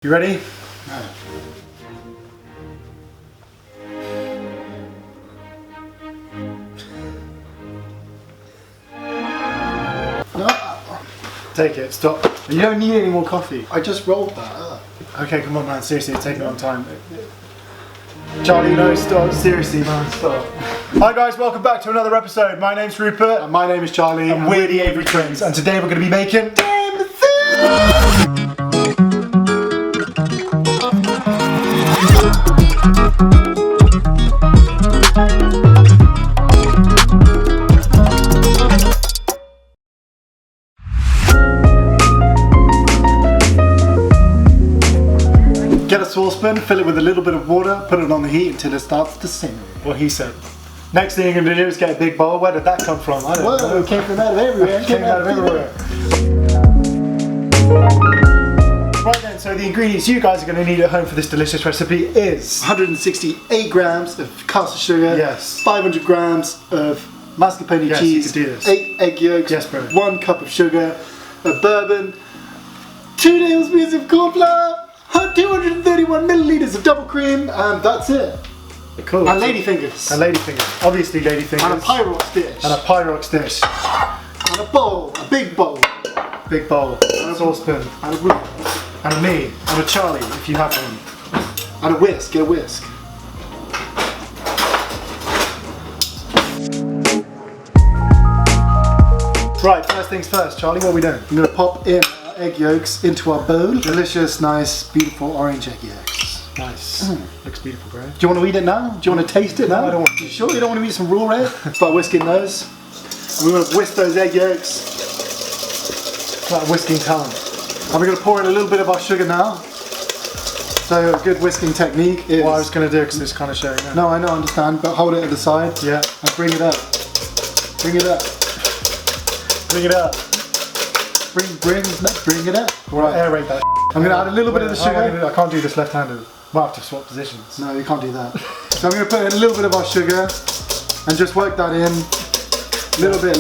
You ready? No. Take it, stop. You don't need any more coffee. I just rolled that up. Okay, come on man, seriously, it's taking a long time. Charlie, no, stop, seriously man, stop. Hi guys, welcome back to another episode. My name's Rupert. And my name is Charlie. And we're the Avery Twins. And today we're going to be making Get a saucepan, fill it with a little bit of water, put it on the heat until it starts to simmer. what he said. Next thing you're going to do is get a big bowl. Where did that come from? I don't know. It came from out of everywhere. It came out of everywhere. Right then, so the ingredients you guys are going to need at home for this delicious recipe is 168 grams of caster sugar. Yes. 500 grams of mascarpone Yes, cheese. you can do this. 8 egg yolks. Yes, bro. 1 cup of sugar. A bourbon. 2 tablespoons of corn flour. 231 milliliters of double cream. And that's it. cool. And ladyfingers. And ladyfingers. Obviously ladyfingers. And a Pyrex dish. And a Pyrex dish. And a bowl. A big bowl. Big bowl. And a saucepan. And a whisk. And me. And a Charlie, if you have one. And a whisk. Get a whisk. Right, first things first, Charlie, what are we doing? I'm going to pop in our egg yolks into our bowl. Delicious, nice, beautiful orange egg yolks. Nice. Looks beautiful, bro. Do you want to eat it now? Do you want to taste it now? No, I don't want to. You sure you don't want to eat some raw red? Start whisking those. And we're going to whisk those egg yolks. Like whisking talent. And we're going to pour in a little bit of our sugar now. So a good whisking technique is... What I was going to do, because it's kind of showing now. No, I know, I understand, but hold it at the side. Yeah. And bring it up. Bring it up. Bring it up. Bring it up. Right. Aerate that. I'm going to add a little bit of the sugar. I can't do this left-handed. Might have to swap positions. No, you can't do that. So I'm going to put in a little bit of our sugar and just work that in. Little bit.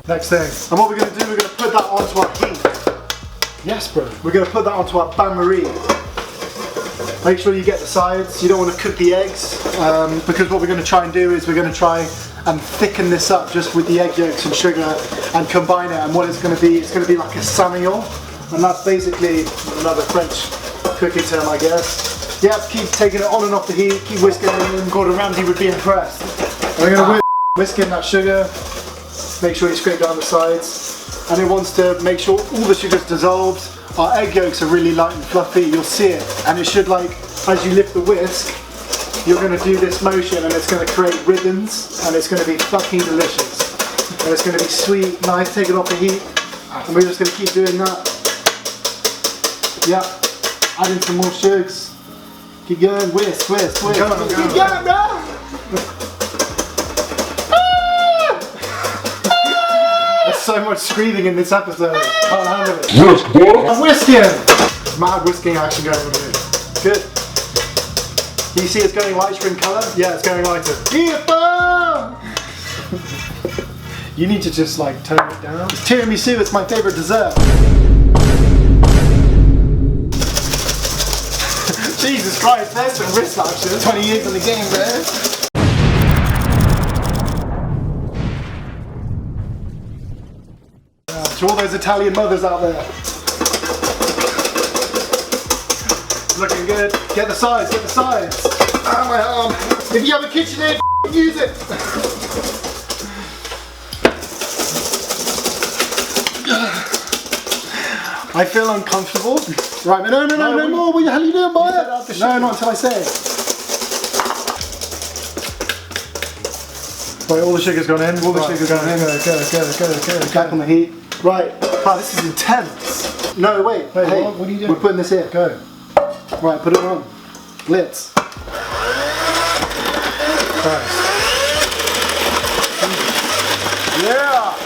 Next thing. And what we're going to do, we're going to put that onto our heat. Yes, bro. We're going to put that onto our bain-marie. Make sure you get the sides. You don't want to cook the eggs because what we're going to try and do is we're going to try and thicken this up just with the egg yolks and sugar and combine it. And what it's going to be, it's going to be like a saumon. And that's basically another French cooking term, I guess. Yep, keep taking it on and off the heat, keep whisking it in. Gordon Ramsay would be impressed. And we're going to whisk in that sugar. Make sure you scrape down the sides. And it wants to make sure all the sugar's dissolved. Our egg yolks are really light and fluffy, you'll see it. And it should, like, as you lift the whisk, you're going to do this motion and it's going to create ribbons and it's going to be fucking delicious. And it's going to be sweet, nice, take it off the heat. And we're just going to keep doing that. Yeah, add in some more sugars. Keep going, whisk. Keep going, bro! There's so much screaming in this episode. Can't handle it. I'm whisking! Mad whisking action going on here. Good. Can you see it's going lighter in colour? Yeah, it's going lighter. You need to just like tone it down. It's tiramisu, it's my favourite dessert. Jesus Christ, there's some wrist action. 20 years in the game, bro. To all those Italian mothers out there. Looking good. Get the sides. Ah, my arm. If you have a KitchenAid, use it. I feel uncomfortable. Right, no more. What the hell are you doing, boy? No, not until I say it. Right, all the sugar's gone in. All the sugar's gone in. Go. Back on the heat. Right. Wow, this is intense. No, wait. Hey, what are you doing? We're putting this here. Go. Right, put it on. Lids. First. Yeah!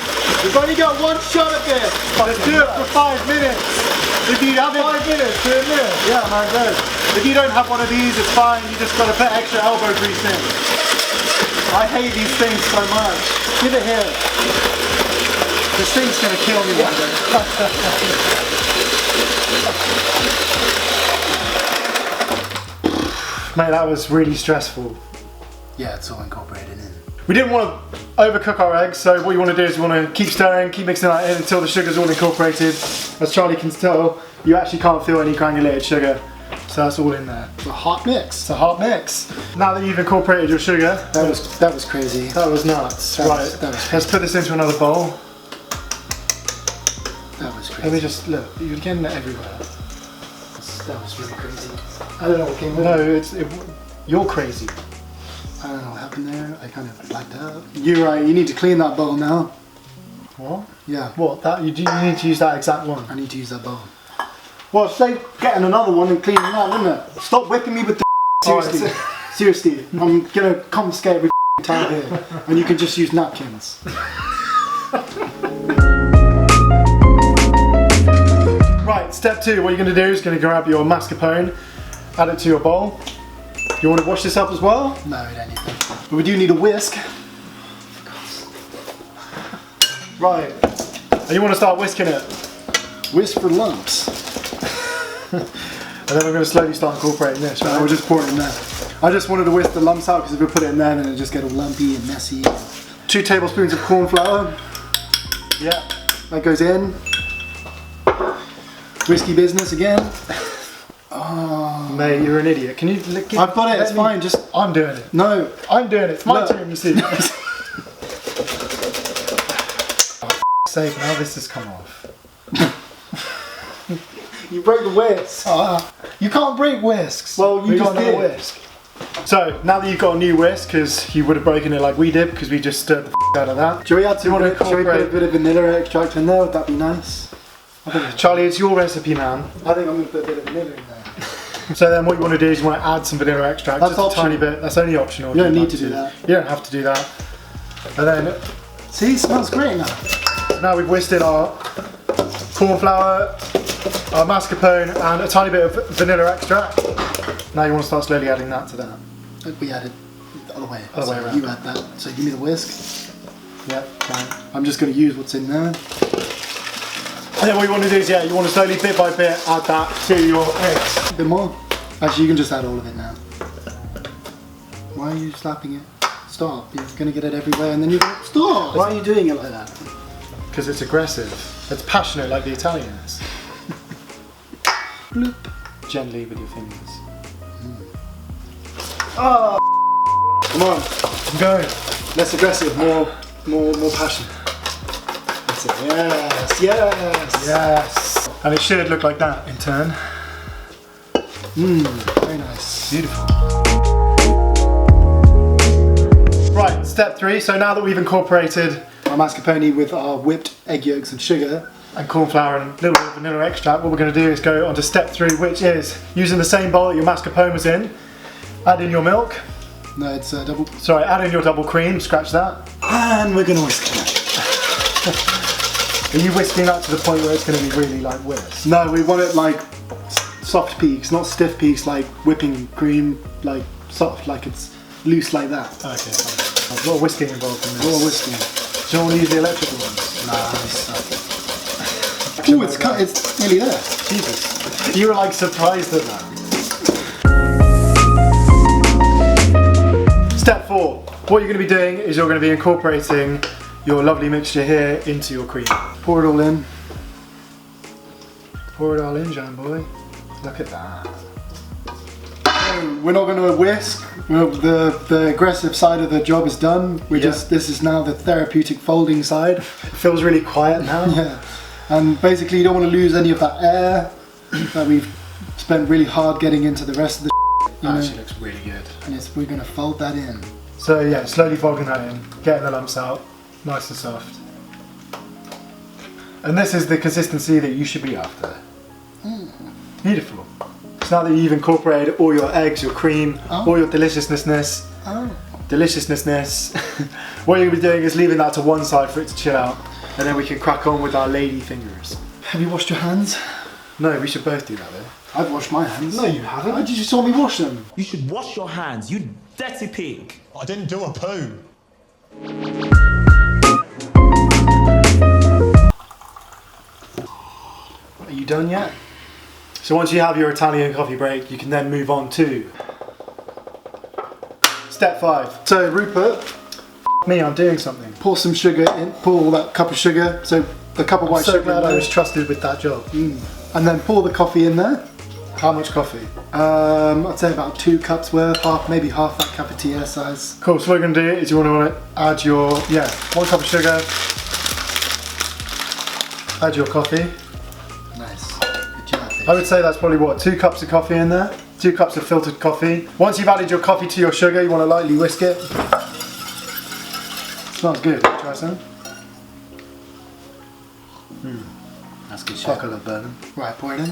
We've only got one shot at this. Let's do it for 5 minutes. If you have 5 minutes, do it here. Yeah, man, good. If you don't have one of these, it's fine. You just gotta put extra elbow grease in. I hate these things so much. Give it here. This thing's gonna kill me one day. Mate, that was really stressful. Yeah, it's all incorporated in. We didn't want to overcook our eggs, so what you want to do is you want to keep stirring, keep mixing that in until the sugar's all incorporated. As Charlie can tell, you actually can't feel any granulated sugar, so that's all in there. It's a hot mix. It's a hot mix. Now that you've incorporated your sugar, That was crazy. that was nuts. That Right, was let's put this into another bowl. That was crazy. Let me just look. You're getting it everywhere. That was really crazy. I don't know what came with No, you're crazy. I don't know what happened there. I kind of blacked out. You're right. You need to clean that bowl now. What? Yeah. What? That you need to use that exact one. I need to use that bowl. Well, it's like getting another one and cleaning that, isn't it? Stop whipping me with the seriously. Alright. Seriously. I'm gonna confiscate every towel here, and you can just use napkins. Right, step 2, what you're going to do is going to grab your mascarpone, add it to your bowl. You want to wash this up as well? No, we don't need that. But we do need a whisk. Right. And you want to start whisking it. Whisk for lumps. And then we're going to slowly start incorporating this, Right, right? we'll just pour it in there. I just wanted to whisk the lumps out because if we put it in there, then it'll just get all lumpy and messy. 2 tablespoons of corn flour. Yeah. That goes in. Whiskey business again. Oh, Mate, you're an idiot. Can you lick it? I've got it, it's fine, just... I'm doing it. No. I'm doing it. It's my Look. turn, you see. Oh, for sake, now this has come off. You broke the whisk. You can't break whisks. Well, you We just got another did. whisk. So, now that you've got a new whisk, because you would have broken it like we did, because we just stirred the out of that. Shall we add you want to shall we put a incorporate- bit of vanilla extract in there? Would that be nice? Charlie, it's your recipe, man. I think I'm going to put a bit of vanilla in there. So then what you want to do is you want to add some vanilla extract, That's just a tiny optional. bit. That's only optional. You don't if you'd need like to do that. You don't have to do that. And then See, it smells great now. now we've whisked our corn flour, our mascarpone, and a tiny bit of vanilla extract. Now you want to start slowly adding that to that. We added the other way. Other way So around. You add that. So give me the whisk. Yeah, fine. I'm just going to use what's in there. And then what you want to do is, you want to slowly, bit by bit, add that to your eggs. A bit more. Actually, you can just add all of it now. Why are you slapping it? Stop. You're going to get it everywhere and then you're going to... Stop! Why are you doing it like that? Because it's aggressive. It's passionate like the Italians. Bloop. Gently with your fingers. Oh! Come on. I'm going. Less aggressive, more passion. That's it. Yes, yes. Yes. And it should look like that in turn. Very nice. Beautiful. Right, step 3. So now that we've incorporated Our mascarpone with our whipped egg yolks and sugar. and corn flour and a little bit of vanilla extract, what we're going to do is go on to step 3, which is using the same bowl that your mascarpone was in. Add in your milk. No, it's double. Sorry, add in your double cream. Scratch that. And we're going to whisk it. Are you whisking that to the point where it's going to be really like whisk? No, we want it like soft peaks, not stiff peaks like whipping cream, like soft, like it's loose like that. Okay, fine. There's a lot of whisking involved in this. More whisking. Do you want to use the electrical ones? Nice. Ooh, it's nearly there. Jesus. You were like surprised at that. Step 4. What you're going to be doing is you're going to be incorporating your lovely mixture here into your cream. Pour it all in. Pour it all in, John boy. Look at that. So we're not going to whisk. The aggressive side of the job is done. This is now the therapeutic folding side. It feels really quiet now. Yeah. And basically you don't want to lose any of that air that we've spent really hard getting into the rest of the That actually looks really good. and we're going to fold that in. So yeah, slowly folding that in, getting the lumps out, nice and soft. And this is the consistency that you should be after. Beautiful. So now that you've incorporated all your eggs, your cream, all your deliciousness, what you'll be doing is leaving that to one side for it to chill out, and then we can crack on with our lady fingers. Have you washed your hands? No, we should both do that though. I've washed my hands. No, you haven't. Why did you saw me wash them? You should wash your hands, you dirty pig. I didn't do a poo. Are you done yet? So once you have your Italian coffee break, you can then move on to step 5. So Rupert, Me, I'm doing something. pour some sugar in, pour all that cup of sugar, so the cup of white So sugar glad in I there. was trusted with that job. And then pour the coffee in there. How much coffee? I'd say about 2 cups worth, maybe half that cafetiere size. Cool, so what you're going to do is you want to add your, 1 cup of sugar, add your coffee. Nice. Good job. I would say that's probably what, 2 cups of coffee in there? 2 cups of filtered coffee. Once you've added your coffee to your sugar, you want to lightly whisk it. Smells good. Try some. That's good shit. Fuck, I love bourbon. Right, pour it in.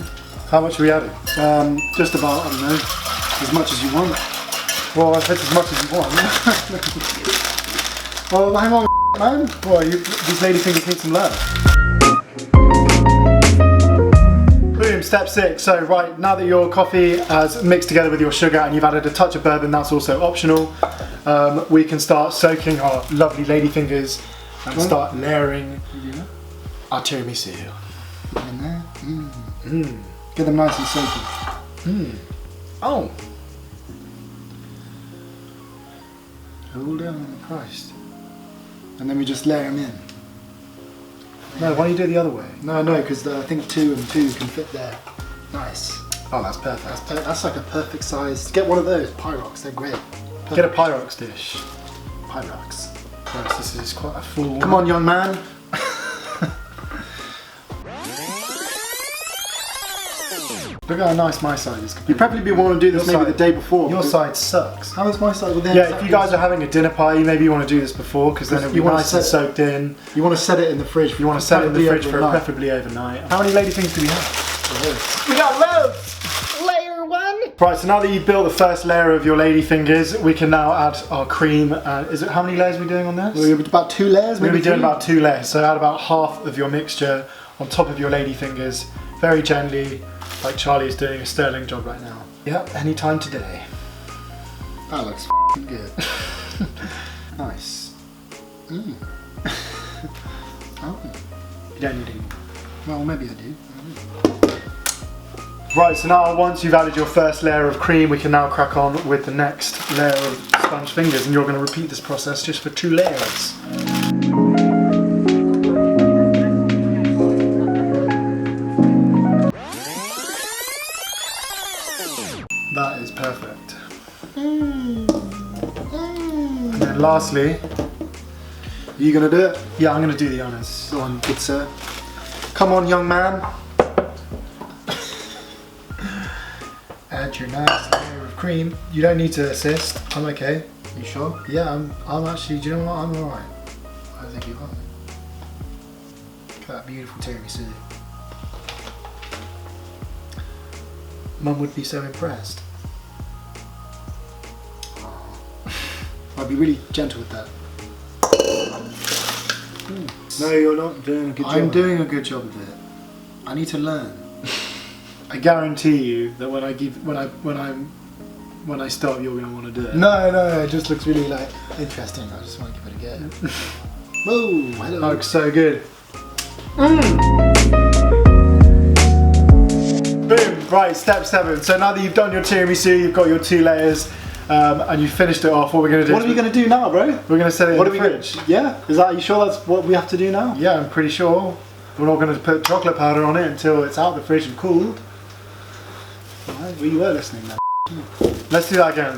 How much are we adding? Just about, I don't know, as much as you want. Well, if it's as much as you want. Well, hang on, man. Well, these ladyfingers need some love. Boom, step 6. So right, now that your coffee has mixed together with your sugar and you've added a touch of bourbon, that's also optional. We can start soaking our lovely ladyfingers and start layering our tiramisu. In there. Get them nice and soapy. Oh, Hold on, Christ. And then we just layer them in. no, why don't you do it the other way? No, because I think 2 and 2 can fit there. Nice. Oh, that's perfect. That's like a perfect size. Get one of those Pyrox, they're great. Get a Pyrox dish. Pyrox. Christ, this is quite a full... Come on, young man. Look at how nice my side is. You probably want to do this Your maybe side- the day before. Your because- side sucks. How is my side with them? Yeah, if you guys are having a dinner party, maybe you want to do this before, because then it'll be You wanna nice and set- soaked in. You want to set it in the fridge. You want to set it in the preferably fridge for overnight. preferably overnight. How many ladyfingers do we have? We got loads! Layer 1! Right, so now that you've built the first layer of your ladyfingers, we can now add our cream. How many layers are we doing on this? We're about 2 layers, We're maybe going to be doing 3? about 2 layers, so add about half of your mixture on top of your ladyfingers, very gently, like Charlie is doing a sterling job right now. Yep, anytime today. That looks good. Nice. Oh, You don't need any. well, maybe I do. Right, so now once you've added your first layer of cream, we can now crack on with the next layer of sponge fingers, and you're going to repeat this process just for 2 layers. That is perfect. And then lastly, Are you going to do it? yeah, I'm going to do the honours. Go on, good sir. Come on, young man. Add your nice layer of cream. You don't need to assist. I'm okay. You sure? Yeah, I'm actually, do you know what? I'm alright. I think you are. Look at that beautiful tiramisu. Mum would be so impressed. I'd be really gentle with that. No, you're not doing a good job. I'm doing a good job of it. I need to learn. I guarantee you that when I stop, you're going to want to do it. No, it just looks really like interesting. I just want to give it a go. Whoa, hello. Oh, so good. Boom, right, step 7. So now that you've done your tiramisu, you've got your 2 layers, and you've finished it off, what we're going to do What are we going to do now, bro? We're going to set it What in are the we fridge. Yeah? Are you sure that's what we have to do now? Yeah, I'm pretty sure. We're not going to put chocolate powder on it until it's out of the fridge and cooled. Well, you were listening then. Let's do that again.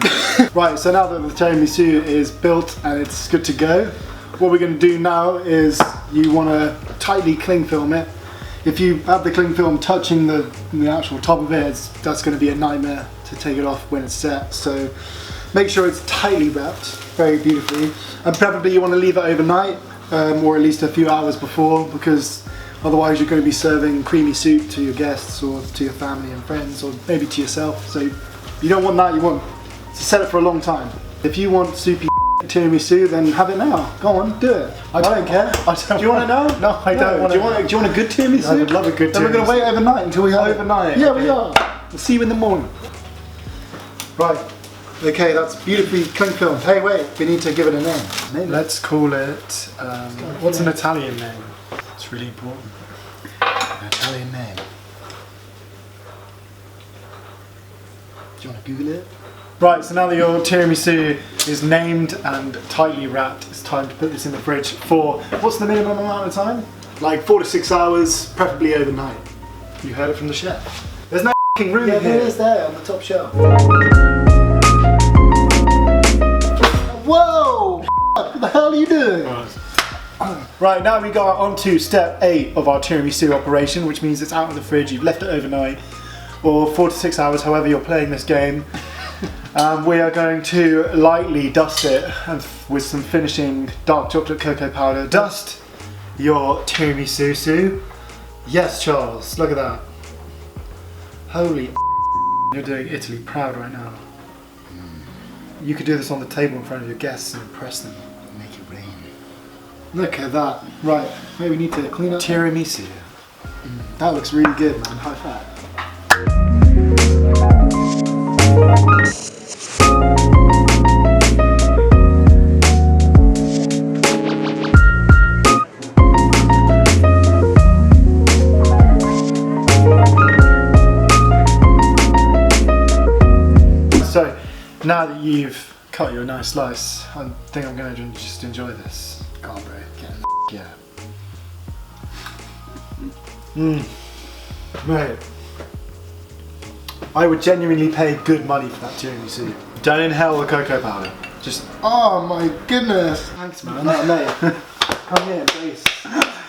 Right, so now that the tiramisu is built and it's good to go, what we're going to do now is you want to tightly cling film it. If you have the cling film touching the actual top of it, that's going to be a nightmare to take it off when it's set. So make sure it's tightly wrapped very beautifully, and preferably you want to leave it overnight or at least a few hours before, because otherwise you're going to be serving creamy soup to your guests or to your family and friends, or maybe to yourself. So you don't want that, you want to set it for a long time. If you want soupy tiramisu, then have it now. Go on, do it. I don't care. Do you want to know? No, I don't want do to. you want a good tiramisu? I would love a good Then we're going to tiramisu. wait overnight until we have it. Overnight? Yeah, we are. We'll see you in the morning. Right. Okay, that's beautifully cling filmed. Hey, wait, we need to give it a name. Let's call it, what's an Italian name? It's really important. An Italian name. Do you want to Google it? Right, so now that your tiramisu is named and tightly wrapped, it's time to put this in the fridge for, what's the minimum amount of time? Like 4 to 6 hours, preferably overnight. You heard it from the chef. There's no f***ing room in here. There is there on the top shelf. Whoa! What the hell are you doing? Right, now we go on to step 8 of our tiramisu operation, which means it's out of the fridge, you've left it overnight, or 4 to 6 hours, however you're playing this game. We are going to lightly dust it with some finishing dark chocolate cocoa powder. Dust your tiramisu. Yes, Charles, look at that. Holy you're doing Italy proud right now. You could do this on the table in front of your guests and impress them. Make it rain. Look at that. Right, maybe we need to clean up. Tiramisu. That looks really good, man. High five. So, now that you've cut your nice slice, I think I'm going to just enjoy this. Go on, bro. Get Yeah. Mate. I would genuinely pay good money for that tiramisu. Don't inhale the cocoa powder. Just, Oh my goodness. thanks man. No, mate. Come here, embrace.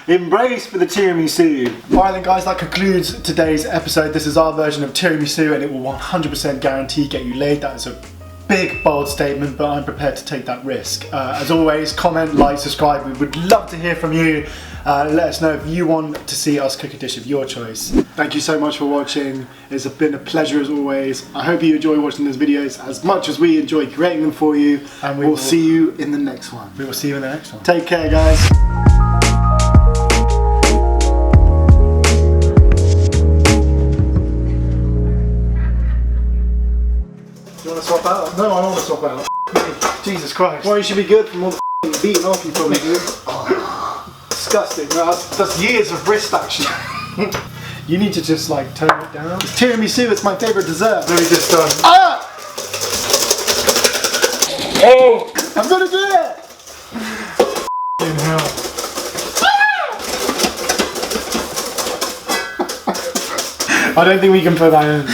Embrace for the tiramisu. Alright then guys, that concludes today's episode. This is our version of tiramisu and it will 100% guarantee get you laid. That is a big, bold statement, but I'm prepared to take that risk. As always, comment, like, subscribe. We would love to hear from you. Let us know if you want to see us cook a dish of your choice. Thank you so much for watching. It's been a pleasure as always. I hope you enjoy watching these videos as much as we enjoy creating them for you. And we'll see you in the next one. We will see you in the next one. Take care, guys. You want to swap out? No, I don't want to swap out. Jesus Christ. Well, you should be good from all the beating off you probably do. Disgusting. That's years of wrist action. You need to just like tone it down. It's tiramisu, it's my favourite dessert. Let me just Ah! Oh! I'm gonna do it! Inhale. I don't think we can put that in.